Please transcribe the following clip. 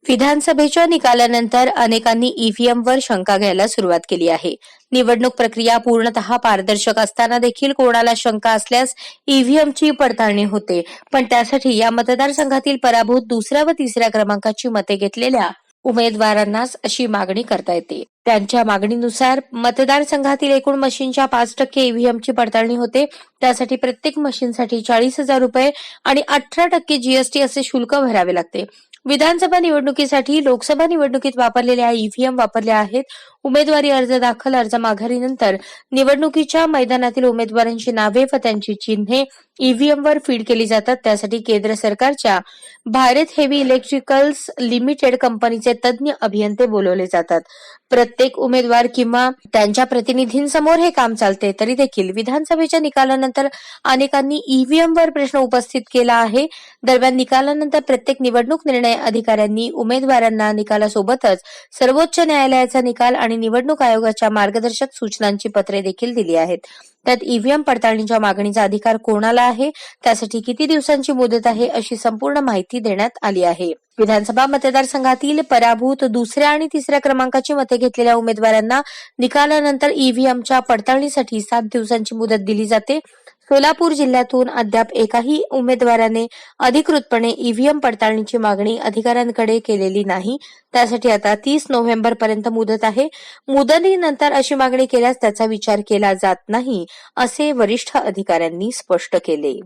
विधानसभेच्या निकालानंतर अनेकांनी ईव्हीएमवर शंका घ्यायला सुरुवात केली आहे. निवडणूक प्रक्रिया पूर्णतः पारदर्शक असताना देखील कोणाला शंका असल्यास ईव्हीएमची पडताळणी होते. पण त्यासाठी या मतदारसंघातील पराभूत दुसऱ्या व तिसऱ्या क्रमांकाची मते घेतलेल्या उमेदवारांनाच अशी मागणी करता येते. त्यांच्या मागणीनुसार मतदारसंघातील एकूण मशीनच्या 5% ईव्हीएमची पडताळणी होते. त्यासाठी प्रत्येक मशीनसाठी 40,000 रुपये आणि 18% जीएसटी असे शुल्क भरावे लागते. विधानसभा निवडणुकीसाठी लोकसभा निवडणुकीत वापरलेल्या ईव्हीएम वापरल्या आहेत. उमेदवारी अर्ज दाखल, अर्ज माघारीनंतर निवडणुकीच्या मैदानातील उमेदवारांची नावे व त्यांची चिन्हे ईव्हीएमवर फीड केली जातात. त्यासाठी केंद्र सरकारच्या भारत हेवी इलेक्ट्रिकल्स लिमिटेड कंपनीचे तज्ज्ञ अभियंते बोलवले जातात. प्रत्येक उमेदवार किंवा त्यांच्या प्रतिनिधींसमोर हे काम चालते. तरी देखील विधानसभेच्या निकालानंतर अनेकांनी ईव्हीएमवर प्रश्न उपस्थित केला आहे. दरम्यान निकालानंतर प्रत्येक निवडणूक निर्णय अधिकाऱ्यांनी उमेदवारांना निकालासोबतच सर्वोच्च न्यायालयाचा निकाल आणि निवडणूक आयोगाच्या मार्गदर्शक सूचनांची पत्रे देखील दिली आहेत. त्यात ईव्हीएम पडताळणीच्या मागणीचा अधिकार कोणाला आहे, त्यासाठी किती दिवसांची मुदत आहे, अशी संपूर्ण माहिती देण्यात आली आहे. विधानसभा मतदारसंघातील पराभूत दुसऱ्या आणि तिसऱ्या क्रमांकाची मते घेतलेल्या उमेदवारांना निकालानंतर ईव्हीएमच्या पडताळणीसाठी 7 दिवसांची मुदत दिली जाते. सोलापूर जिल्ह्यातून अद्याप एकाही उमेदवाराने अधिकृतपणे ईव्हीएम पडताळणीची मागणी अधिकाऱ्यांकडे केलेली नाही. त्यासाठी आता 30 नोव्हेंबर पर्यंत मुदत आहे. मुदतीनंतर अशी मागणी केल्यास त्याचा विचार केला जात नाही, असे वरिष्ठ अधिकाऱ्यांनी स्पष्ट केले.